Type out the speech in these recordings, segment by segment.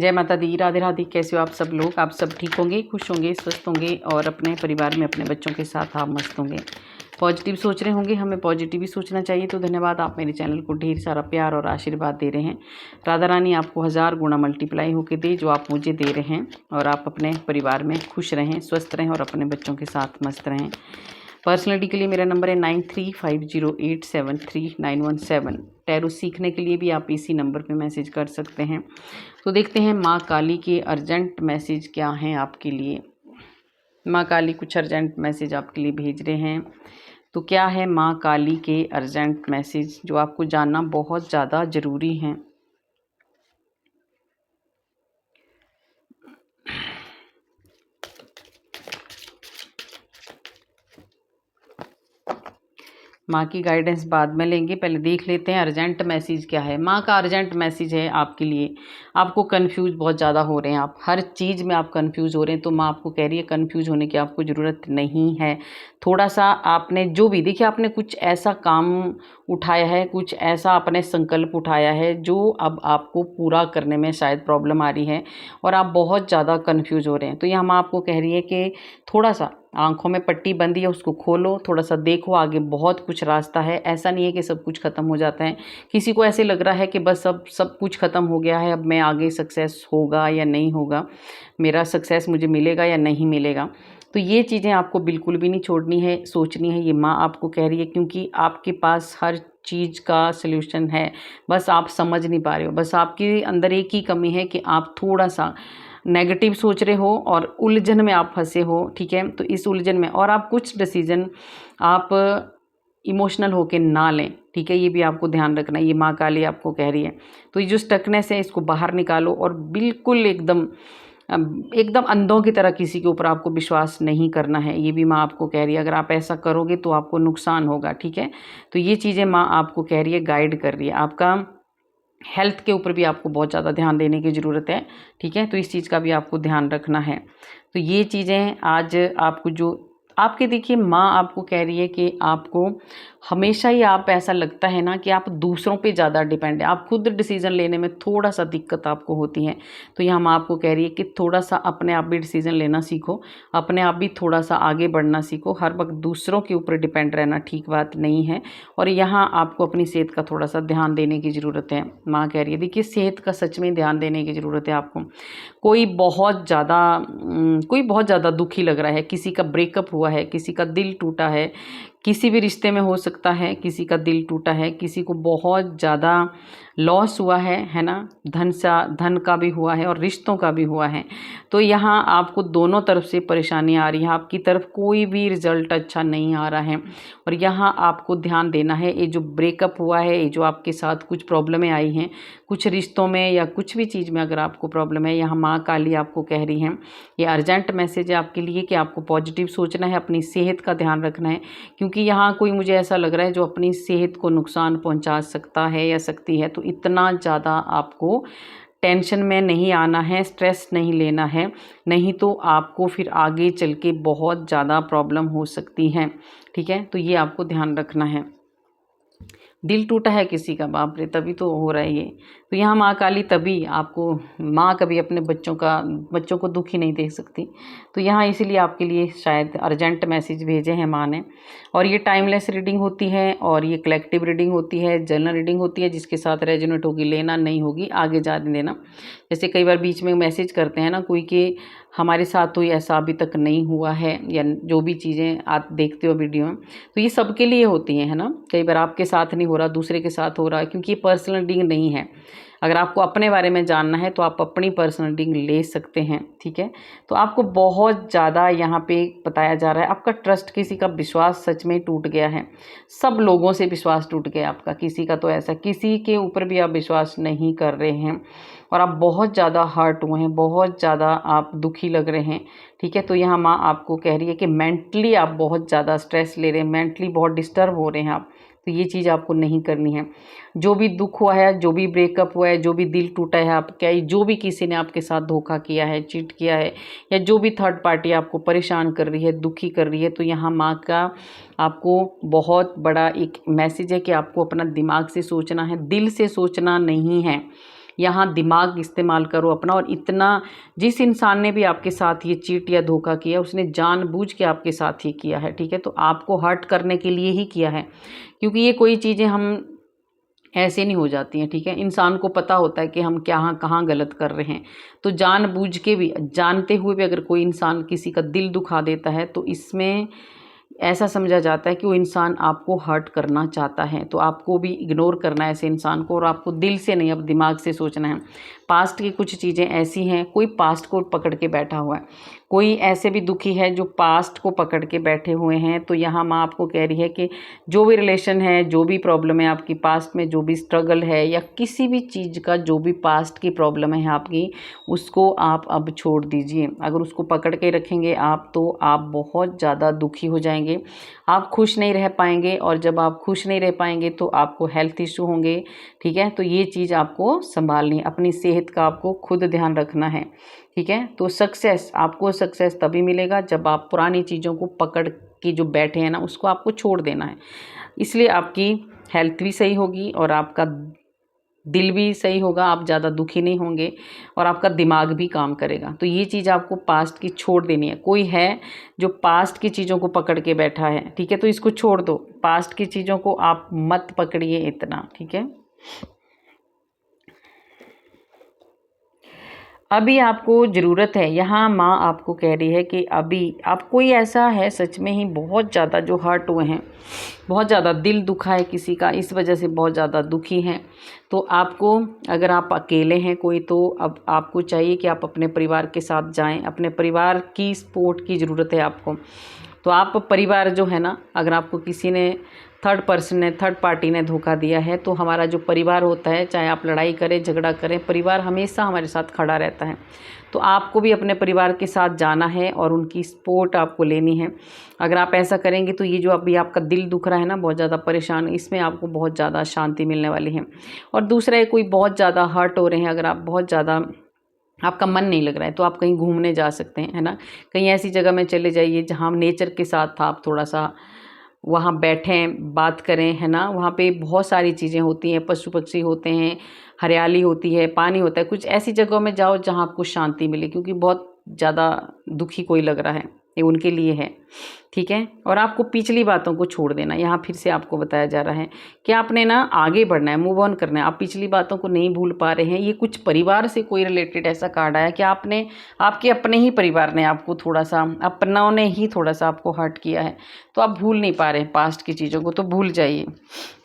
जय माता दी, राधे राधे। कैसे हो आप सब लोग? आप सब ठीक होंगे, खुश होंगे, स्वस्थ होंगे और अपने परिवार में अपने बच्चों के साथ आप मस्त होंगे, पॉजिटिव सोच रहे होंगे। हमें पॉजिटिव ही सोचना चाहिए। तो धन्यवाद, आप मेरे चैनल को ढेर सारा प्यार और आशीर्वाद दे रहे हैं। राधा रानी आपको 1000 गुना मल्टीप्लाई होकर दे जो आप मुझे दे रहे हैं, और आप अपने परिवार में खुश रहें, स्वस्थ रहें और अपने बच्चों के साथ मस्त रहें। पर्सनलिटी के लिए मेरा नंबर है 9350873917। टैरो सीखने के लिए भी आप इसी नंबर पे मैसेज कर सकते हैं। तो देखते हैं माँ काली के अर्जेंट मैसेज क्या हैं आपके लिए। माँ काली कुछ अर्जेंट मैसेज आपके लिए भेज रहे हैं। तो क्या है माँ काली के अर्जेंट मैसेज जो आपको जानना बहुत ज़्यादा ज़रूरी है। माँ की गाइडेंस बाद में लेंगे, पहले देख लेते हैं अर्जेंट मैसेज क्या है। माँ का अर्जेंट मैसेज है आपके लिए, आपको कंफ्यूज बहुत ज़्यादा हो रहे हैं, आप हर चीज़ में आप कंफ्यूज हो रहे हैं। तो माँ आपको कह रही है कंफ्यूज होने की आपको ज़रूरत नहीं है। थोड़ा सा आपने जो भी देखिए, आपने कुछ ऐसा काम उठाया है, कुछ ऐसा अपने संकल्प उठाया है जो अब आपको पूरा करने में शायद प्रॉब्लम आ रही है और आप बहुत ज़्यादा कंफ्यूज हो रहे हैं। तो यहाँ माँ आपको कह रही है कि थोड़ा सा आंखों में पट्टी बंदी है, उसको खोलो, थोड़ा सा देखो, आगे बहुत कुछ रास्ता है। ऐसा नहीं है कि सब कुछ ख़त्म हो जाता है। किसी को ऐसे लग रहा है कि बस अब सब कुछ ख़त्म हो गया है, अब मैं आगे सक्सेस होगा या नहीं होगा, मेरा सक्सेस मुझे मिलेगा या नहीं मिलेगा। तो ये चीज़ें आपको बिल्कुल भी नहीं छोड़नी है, सोचनी है। ये माँ आपको कह रही है क्योंकि आपके पास हर चीज़ का सल्यूशन है, बस आप समझ नहीं पा रहे हो। बस आपके अंदर एक ही कमी है कि आप थोड़ा सा नेगेटिव सोच रहे हो और उलझन में आप फंसे हो। ठीक है, तो इस उलझन में और आप कुछ डिसीजन आप इमोशनल होके ना लें। ठीक है, ये भी आपको ध्यान रखना है। ये माँ काली आपको कह रही है। तो ये जो स्टकनेस है इसको बाहर निकालो और बिल्कुल एकदम अंधों की तरह किसी के ऊपर आपको विश्वास नहीं करना है। ये भी माँ आपको कह रही है। अगर आप ऐसा करोगे तो आपको नुकसान होगा। ठीक है, तो ये चीज़ें माँ आपको कह रही है, गाइड कर रही है। आपका हेल्थ के ऊपर भी आपको बहुत ज़्यादा ध्यान देने की ज़रूरत है। ठीक है, तो इस चीज़ का भी आपको ध्यान रखना है। तो ये चीज़ें आज आपको जो आपके देखिए माँ आपको कह रही है कि आपको हमेशा ही आप ऐसा लगता है ना कि आप दूसरों पे ज़्यादा डिपेंड है, आप खुद डिसीज़न लेने में थोड़ा सा दिक्कत आपको होती है। तो यहाँ माँ आपको कह रही है कि थोड़ा सा अपने आप भी डिसीज़न लेना सीखो, अपने आप भी थोड़ा सा आगे बढ़ना सीखो। हर वक्त दूसरों के ऊपर डिपेंड रहना ठीक बात नहीं है। और यहाँ आपको अपनी सेहत का थोड़ा सा ध्यान देने की ज़रूरत है। माँ कह रही है देखिए सेहत का सच में ध्यान देने की ज़रूरत है आपको। कोई बहुत ज़्यादा दुखी लग रहा है, किसी का ब्रेकअप हुआ है, किसी का दिल टूटा है, किसी भी रिश्ते में हो सकता है किसी का दिल टूटा है, किसी को बहुत ज़्यादा लॉस हुआ है ना, धन का भी हुआ है और रिश्तों का भी हुआ है। तो यहाँ आपको दोनों तरफ से परेशानी आ रही है, आपकी तरफ कोई भी रिजल्ट अच्छा नहीं आ रहा है। और यहाँ आपको ध्यान देना है, ये जो ब्रेकअप हुआ है, ये जो आपके साथ कुछ प्रॉब्लमें आई हैं, कुछ रिश्तों में या कुछ भी चीज़ में अगर आपको प्रॉब्लम है, यहाँ माँ काली आपको कह रही हैं, ये अर्जेंट मैसेज है आपके लिए कि आपको पॉजिटिव सोचना है, अपनी सेहत का ध्यान रखना है। क्योंकि यहाँ कोई मुझे ऐसा लग रहा है जो अपनी सेहत को नुकसान पहुँचा सकता है या सकती है। तो इतना ज़्यादा आपको टेंशन में नहीं आना है, स्ट्रेस नहीं लेना है, नहीं तो आपको फिर आगे चल के बहुत ज़्यादा प्रॉब्लम हो सकती है। ठीक है, तो ये आपको ध्यान रखना है। दिल टूटा है किसी का, बाप रे, तभी तो हो रहा है ये। तो यहाँ माँ काली तभी आपको, माँ कभी अपने बच्चों को दुखी नहीं देख सकती। तो यहाँ इसीलिए आपके लिए शायद अर्जेंट मैसेज भेजे हैं माँ ने। और ये टाइमलेस रीडिंग होती है और ये कलेक्टिव रीडिंग होती है, जनरल रीडिंग होती है, जिसके साथ रेजोनेट होगी लेना, नहीं होगी आगे जाने देना। जैसे कई बार बीच में मैसेज करते हैं ना कोई कि हमारे साथ तो ये ऐसा अभी तक नहीं हुआ है, या जो भी चीज़ें आप देखते हो वीडियो में, तो ये सबके लिए होती हैं, है ना। कई बार आपके साथ नहीं हो रहा, दूसरे के साथ हो रहा है, क्योंकि ये पर्सनल रीडिंग नहीं है। अगर आपको अपने बारे में जानना है तो आप अपनी पर्सनल रीडिंग ले सकते हैं। ठीक है, तो आपको बहुत ज़्यादा यहाँ पे बताया जा रहा है, आपका ट्रस्ट, किसी का विश्वास सच में टूट गया है। सब लोगों से विश्वास टूट गया आपका, किसी का तो ऐसा, किसी के ऊपर भी आप विश्वास नहीं कर रहे हैं और आप बहुत ज़्यादा हर्ट हुए हैं, बहुत ज़्यादा आप दुखी लग रहे हैं। ठीक है, तो यहाँ माँ आपको कह रही है कि मेंटली आप बहुत ज़्यादा स्ट्रेस ले रहे हैं, मेंटली बहुत डिस्टर्ब हो रहे हैं आप। तो ये चीज़ आपको नहीं करनी है। जो भी दुख हुआ है, जो भी ब्रेकअप हुआ है, जो भी दिल टूटा है आपका, जो भी किसी ने आपके साथ धोखा किया है, चीट किया है, या जो भी थर्ड पार्टी आपको परेशान कर रही है, दुखी कर रही है, तो यहाँ माँ का आपको बहुत बड़ा एक मैसेज है कि आपको अपना दिमाग से सोचना है, दिल से सोचना नहीं है। यहाँ दिमाग इस्तेमाल करो अपना। और इतना, जिस इंसान ने भी आपके साथ ये चीट या धोखा किया उसने जानबूझ के आपके साथ ही किया है, ठीक है। तो आपको हर्ट करने के लिए ही किया है, क्योंकि ये कोई चीज़ें हम ऐसे नहीं हो जाती हैं, ठीक है। इंसान को पता होता है कि हम क्या कहाँ गलत कर रहे हैं, तो जानबूझ के भी, जानते हुए भी अगर कोई इंसान किसी का दिल दुखा देता है तो इसमें ऐसा समझा जाता है कि वो इंसान आपको हर्ट करना चाहता है। तो आपको भी इग्नोर करना है ऐसे इंसान को, और आपको दिल से नहीं, अब दिमाग से सोचना है। पास्ट की कुछ चीज़ें ऐसी हैं, कोई पास्ट को पकड़ के बैठा हुआ है, कोई ऐसे भी दुखी है जो पास्ट को पकड़ के बैठे हुए हैं। तो यहाँ माँ आपको कह रही है कि जो भी रिलेशन है, जो भी प्रॉब्लम है आपकी पास्ट में, जो भी स्ट्रगल है या किसी भी चीज़ का जो भी पास्ट की प्रॉब्लम है आपकी, उसको आप अब छोड़ दीजिए। अगर उसको पकड़ के रखेंगे आप तो आप बहुत ज़्यादा दुखी हो जाएंगे, आप खुश नहीं रह पाएंगे, और जब आप खुश नहीं रह पाएंगे तो आपको हेल्थ इशू होंगे, ठीक है। तो ये चीज़ आपको संभालनी है, अपनी सेहत का आपको खुद ध्यान रखना है, ठीक है। तो आपको सक्सेस तभी मिलेगा जब आप पुरानी चीज़ों को पकड़ के जो बैठे हैं ना, उसको आपको छोड़ देना है। इसलिए आपकी हेल्थ भी सही होगी और आपका दिल भी सही होगा, आप ज़्यादा दुखी नहीं होंगे और आपका दिमाग भी काम करेगा। तो ये चीज़ आपको पास्ट की छोड़ देनी है। कोई है जो पास्ट की चीज़ों को पकड़ के बैठा है, ठीक है, तो इसको छोड़ दो। पास्ट की चीज़ों को आप मत पकड़िए इतना, ठीक है। अभी आपको ज़रूरत है, यहाँ माँ आपको कह रही है कि अभी आप, कोई ऐसा है सच में ही बहुत ज़्यादा जो हर्ट हुए हैं, बहुत ज़्यादा दिल दुखा है किसी का, इस वजह से बहुत ज़्यादा दुखी हैं। तो आपको, अगर आप अकेले हैं कोई, तो अब आपको चाहिए कि आप अपने परिवार के साथ जाएं। अपने परिवार की सपोर्ट की ज़रूरत है आपको। तो आप परिवार जो है ना, अगर आपको किसी ने, थर्ड पार्टी ने धोखा दिया है, तो हमारा जो परिवार होता है, चाहे आप लड़ाई करें झगड़ा करें, परिवार हमेशा हमारे साथ खड़ा रहता है। तो आपको भी अपने परिवार के साथ जाना है और उनकी सपोर्ट आपको लेनी है। अगर आप ऐसा करेंगे तो ये जो अभी आपका दिल दुख रहा है ना, बहुत ज़्यादा परेशान, इसमें आपको बहुत ज़्यादा शांति मिलने वाली है। और दूसरा है, कोई बहुत ज़्यादा हर्ट हो रहे हैं, अगर आप बहुत ज़्यादा, आपका मन नहीं लग रहा है, तो आप कहीं घूमने जा सकते हैं, है ना। कहीं ऐसी जगह में चले जाइए जहाँ नेचर के साथ आप थोड़ा सा वहाँ बैठें, बात करें, है ना। वहाँ पे बहुत सारी चीज़ें होती हैं, पशु पक्षी होते हैं, हरियाली होती है, पानी होता है। कुछ ऐसी जगहों में जाओ जहाँ आपको शांति मिले, क्योंकि बहुत ज़्यादा दुखी कोई लग रहा है, ये उनके लिए है, ठीक है। और आपको पिछली बातों को छोड़ देना, यहाँ फिर से आपको बताया जा रहा है कि आपने ना आगे बढ़ना है, मूव ऑन करना है। आप पिछली बातों को नहीं भूल पा रहे हैं। ये कुछ परिवार से कोई रिलेटेड ऐसा कार्ड आया कि आपने, आपके अपने ही परिवार ने आपको थोड़ा सा, अपनों ने ही थोड़ा सा आपको हर्ट किया है, तो आप भूल नहीं पा रहे हैं पास्ट की चीज़ों को, तो भूल जाइए।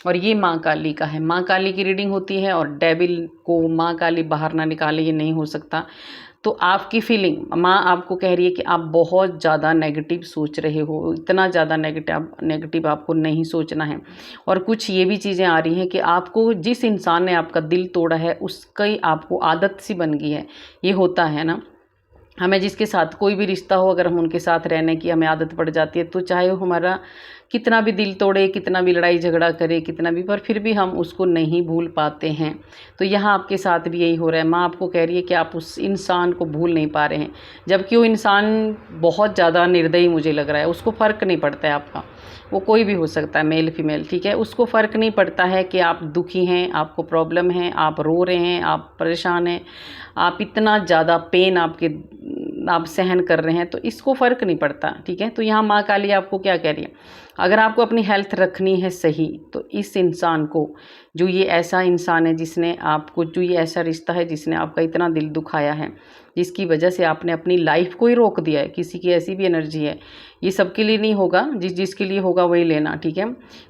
और ये माँ काली का है, माँ काली की रीडिंग होती है, और डेविल को माँ काली बाहर ना निकाले, ये नहीं हो सकता। तो आपकी फीलिंग, माँ आपको कह रही है कि आप बहुत ज़्यादा नेगेटिव सोच रहे हो, इतना ज़्यादा नेगेटिव आपको नहीं सोचना है। और कुछ ये भी चीज़ें आ रही हैं कि आपको, जिस इंसान ने आपका दिल तोड़ा है उसकी आपको आदत सी बन गई है। ये होता है ना, हमें जिसके साथ कोई भी रिश्ता हो, अगर हम उनके साथ रहने की हमें आदत पड़ जाती है, तो चाहे वो हमारा कितना भी दिल तोड़े, कितना भी लड़ाई झगड़ा करे, कितना भी, पर फिर भी हम उसको नहीं भूल पाते हैं। तो यहाँ आपके साथ भी यही हो रहा है। माँ आपको कह रही है कि आप उस इंसान को भूल नहीं पा रहे हैं, जबकि वो इंसान बहुत ज़्यादा निर्दयी मुझे लग रहा है। उसको फ़र्क नहीं पड़ता है आपका, वो कोई भी हो सकता है, मेल फीमेल, ठीक है। उसको फ़र्क नहीं पड़ता है कि आप दुखी हैं, आपको प्रॉब्लम है, आप रो रहे हैं, आप परेशान हैं, आप इतना ज़्यादा पेन आप सहन कर रहे हैं, तो इसको फ़र्क नहीं पड़ता, ठीक है। तो यहाँ माँ काली आपको क्या कह रही है, अगर आपको अपनी हेल्थ रखनी है सही, तो इस इंसान को, जो ये ऐसा इंसान है जिसने आपको, जो ये ऐसा रिश्ता है जिसने आपका इतना दिल दुखाया है, जिसकी वजह से आपने अपनी लाइफ को ही रोक दिया है, किसी की ऐसी भी एनर्जी है, ये सबके लिए नहीं होगा, जिसके लिए होगा वही लेना, ठीक है।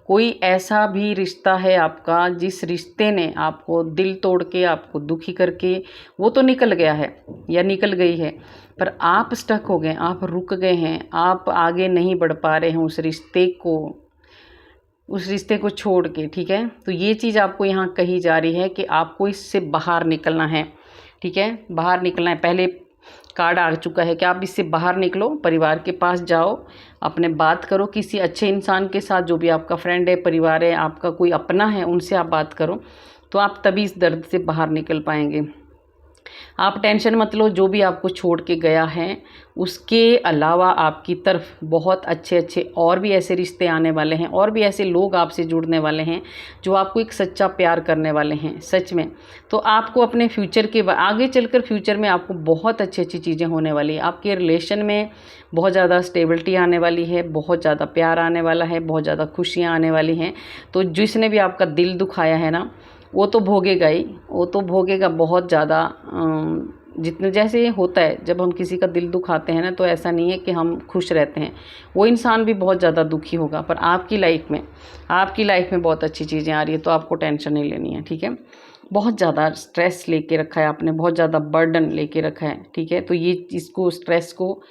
कोई ऐसा भी रिश्ता है आपका, जिस रिश्ते ने आपको दिल तोड़ के, आपको दुखी करके, वो तो निकल गया है या निकल गई है, पर आप स्टक हो गए, आप रुक गए हैं, आप आगे नहीं बढ़ पा रहे हैं उस रिश्ते को छोड़ के, ठीक है। तो ये चीज़ आपको यहाँ कही जा रही है कि आपको इससे बाहर निकलना है, ठीक है, बाहर निकलना है। पहले कार्ड आ चुका है कि आप इससे बाहर निकलो, परिवार के पास जाओ, अपने बात करो किसी अच्छे इंसान के साथ, जो भी आपका फ्रेंड है, परिवार है, आपका कोई अपना है, उनसे आप बात करो, तो आप तभी इस दर्द से बाहर निकल पाएंगे। आप टेंशन मत लो, जो भी आपको छोड़ के गया है उसके अलावा आपकी तरफ बहुत अच्छे अच्छे और भी ऐसे रिश्ते आने वाले हैं, और भी ऐसे लोग आपसे जुड़ने वाले हैं जो आपको एक सच्चा प्यार करने वाले हैं सच में। तो आपको अपने फ्यूचर के आगे चलकर फ्यूचर में आपको बहुत अच्छी अच्छी चीज़ें होने वाली है। आपके रिलेशन में बहुत ज़्यादा स्टेबिलिटी आने वाली है, बहुत ज़्यादा प्यार आने वाला है, बहुत ज़्यादा खुशियाँ आने वाली हैं। तो जिसने भी आपका दिल दुखाया है ना, वो तो भोगेगा ही, वो तो भोगेगा बहुत ज़्यादा। जितने जैसे ये होता है जब हम किसी का दिल दुखाते हैं ना, तो ऐसा नहीं है कि हम खुश रहते हैं, वो इंसान भी बहुत ज़्यादा दुखी होगा। पर आपकी लाइफ में बहुत अच्छी चीज़ें आ रही है, तो आपको टेंशन नहीं लेनी है, ठीक है। बहुत ज़्यादा स्ट्रेस लेके रखा है आपने, बहुत ज़्यादा बर्डन लेके रखा है, ठीक है। तो ये इसको स्ट्रेस को,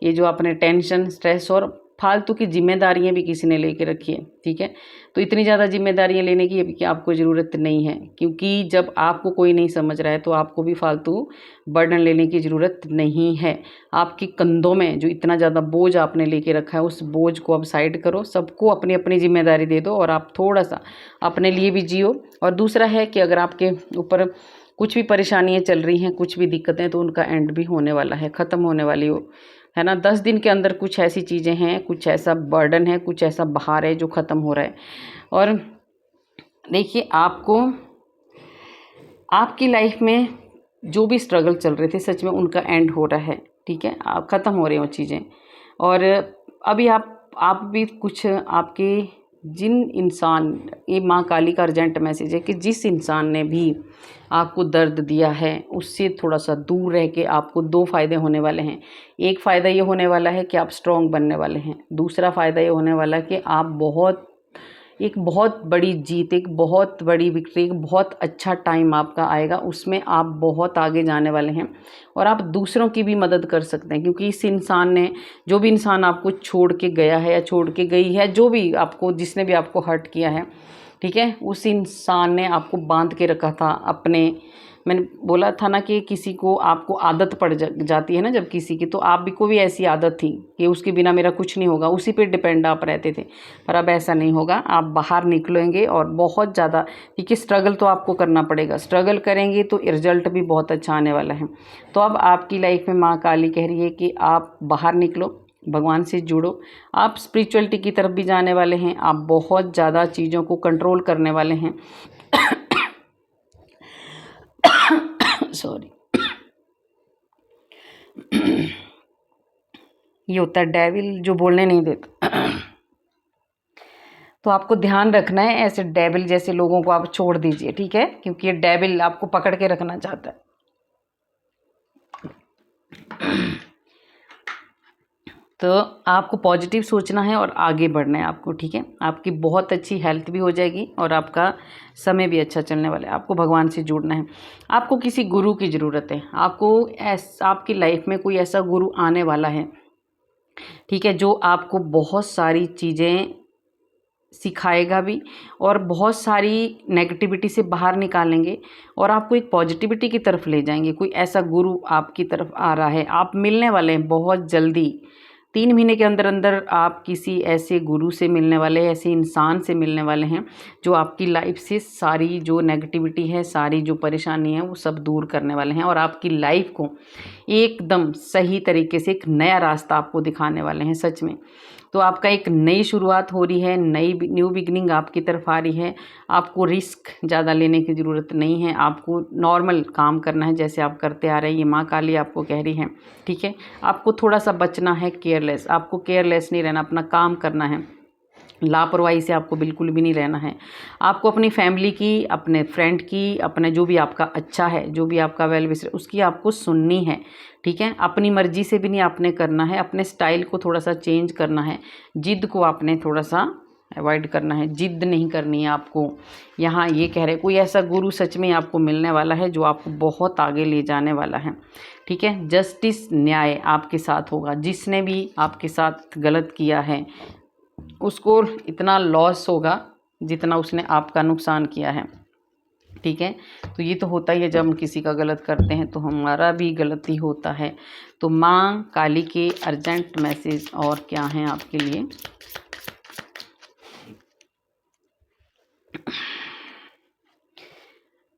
ये जो आपने टेंशन, स्ट्रेस और फालतू की जिम्मेदारियां भी किसी ने लेके रखी है, ठीक है। तो इतनी ज़्यादा जिम्मेदारियां लेने की अभी आपको ज़रूरत नहीं है, क्योंकि जब आपको कोई नहीं समझ रहा है तो आपको भी फालतू बर्डन लेने की ज़रूरत नहीं है। आपके कंधों में जो इतना ज़्यादा बोझ आपने लेके रखा है, उस बोझ को अब साइड करो, सबको अपनी अपनी जिम्मेदारी दे दो और आप थोड़ा सा अपने लिए भी जियो। और दूसरा है कि अगर आपके ऊपर कुछ भी परेशानियाँ चल रही हैं, कुछ भी दिक्कतें, तो उनका एंड भी होने वाला है, ख़त्म होने वाली हो, है ना। 10 दिन के अंदर कुछ ऐसी चीज़ें हैं, कुछ ऐसा बर्डन है, कुछ ऐसा बहार है जो ख़त्म हो रहा है। और देखिए, आपको आपकी लाइफ में जो भी स्ट्रगल चल रहे थे सच में उनका एंड हो रहा है, ठीक है। आप ख़त्म हो रही हो चीज़ें। और अभी आप भी कुछ आपके जिन इंसान, ये माँ काली का अर्जेंट मैसेज है कि जिस इंसान ने भी आपको दर्द दिया है उससे थोड़ा सा दूर रह के आपको 2 फ़ायदे होने वाले हैं। एक फ़ायदा ये होने वाला है कि आप स्ट्रॉन्ग बनने वाले हैं। दूसरा फ़ायदा ये होने वाला है कि आप एक बहुत बड़ी जीत, एक बहुत बड़ी विक्ट्री, एक बहुत अच्छा टाइम आपका आएगा, उसमें आप बहुत आगे जाने वाले हैं और आप दूसरों की भी मदद कर सकते हैं। क्योंकि इस इंसान ने, जो भी इंसान आपको छोड़ के गया है या छोड़ के गई है, जो भी आपको, जिसने भी आपको हर्ट किया है, ठीक है, उस इंसान ने आपको बांध के रखा था अपने, मैंने बोला था ना कि किसी को आपको आदत पड़ जाती है ना जब किसी की, तो आप भी को भी ऐसी आदत थी कि उसके बिना मेरा कुछ नहीं होगा, उसी पे डिपेंड आप रहते थे। पर अब ऐसा नहीं होगा, आप बाहर निकलेंगे और बहुत ज़्यादा, क्योंकि स्ट्रगल तो आपको करना पड़ेगा, स्ट्रगल करेंगे तो रिजल्ट भी बहुत अच्छा आने वाला है। तो अब आपकी लाइफ में माँ काली कह रही है कि आप बाहर निकलो, भगवान से जुड़ो, आप स्पिरिचुअलिटी की तरफ भी जाने वाले हैं, आप बहुत ज़्यादा चीज़ों को कंट्रोल करने वाले हैं। सॉरी। ये होता है डेविल जो बोलने नहीं देता। तो आपको ध्यान रखना है, ऐसे डेविल जैसे लोगों को आप छोड़ दीजिए, ठीक है, क्योंकि ये डेविल आपको पकड़ के रखना चाहता है। तो आपको पॉजिटिव सोचना है और आगे बढ़ना है आपको, ठीक है। आपकी बहुत अच्छी हेल्थ भी हो जाएगी और आपका समय भी अच्छा चलने वाला है। आपको भगवान से जुड़ना है, आपको किसी गुरु की ज़रूरत है, आपकी लाइफ में कोई ऐसा गुरु आने वाला है, ठीक है, जो आपको बहुत सारी चीज़ें सिखाएगा भी और बहुत सारी नेगेटिविटी से बाहर निकालेंगे और आपको एक पॉजिटिविटी की तरफ ले जाएंगे। कोई ऐसा गुरु आपकी तरफ आ रहा है, आप मिलने वाले हैं बहुत जल्दी। 3 महीने के अंदर अंदर आप किसी ऐसे गुरु से मिलने वाले हैं, ऐसे इंसान से मिलने वाले हैं जो आपकी लाइफ से सारी जो नेगेटिविटी है, सारी जो परेशानी है, वो सब दूर करने वाले हैं और आपकी लाइफ को एकदम सही तरीके से एक नया रास्ता आपको दिखाने वाले हैं सच में। तो आपका एक नई शुरुआत हो रही है, न्यू बिगनिंग आपकी तरफ आ रही है। आपको रिस्क ज़्यादा लेने की ज़रूरत नहीं है, आपको नॉर्मल काम करना है जैसे आप करते आ रहे हैं। ये माँ काली आपको कह रही है, ठीक है। आपको थोड़ा सा बचना है केयरलेस, आपको केयरलेस नहीं रहना, अपना काम करना है, लापरवाही से आपको बिल्कुल भी नहीं रहना है। आपको अपनी फैमिली की, अपने फ्रेंड की, अपने जो भी आपका अच्छा है, जो भी आपका वेल विशर, उसकी आपको सुननी है, ठीक है। अपनी मर्जी से भी नहीं आपने करना है, अपने स्टाइल को थोड़ा सा चेंज करना है, जिद को आपने थोड़ा सा अवॉइड करना है, जिद नहीं करनी है आपको। यहाँ ये कह रहे कोई ऐसा गुरु सच में आपको मिलने वाला है जो आपको बहुत आगे ले जाने वाला है, ठीक है। जस्टिस, न्याय आपके साथ होगा। जिसने भी आपके साथ गलत किया है उसको इतना लॉस होगा जितना उसने आपका नुकसान किया है, ठीक है। तो ये तो होता ही है, जब हम किसी का गलत करते हैं तो हमारा भी गलती होता है। तो माँ काली के अर्जेंट मैसेज और क्या हैं आपके लिए।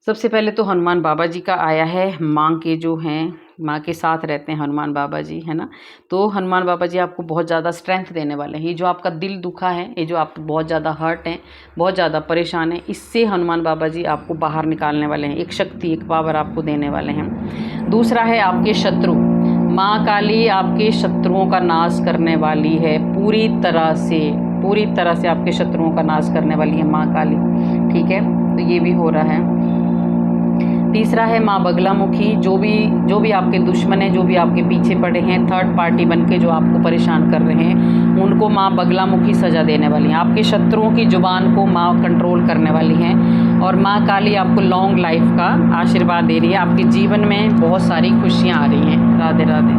सबसे पहले तो हनुमान बाबा जी का आया है, माँ के जो हैं, माँ के साथ रहते हैं हनुमान बाबा जी, है ना। तो हनुमान बाबा जी आपको बहुत ज़्यादा स्ट्रेंथ देने वाले हैं। ये जो आपका दिल दुखा है, ये जो आप बहुत ज़्यादा हर्ट हैं, बहुत ज़्यादा परेशान हैं, इससे हनुमान बाबा जी आपको बाहर निकालने वाले हैं। एक शक्ति, एक पावर आपको देने वाले हैं। दूसरा है आपके शत्रु। माँ काली आपके शत्रुओं का नाश करने वाली है, पूरी तरह से आपके शत्रुओं का नाश करने वाली है माँ काली, ठीक है। तो ये भी हो रहा है। तीसरा है माँ बगलामुखी। जो भी आपके दुश्मन हैं, जो भी आपके पीछे पड़े हैं, थर्ड पार्टी बनके जो आपको परेशान कर रहे हैं, उनको माँ बगलामुखी सज़ा देने वाली हैं। आपके शत्रुओं की ज़ुबान को माँ कंट्रोल करने वाली हैं। और माँ काली आपको लॉन्ग लाइफ का आशीर्वाद दे रही है। आपके जीवन में बहुत सारी खुशियाँ आ रही हैं। राधे राधे।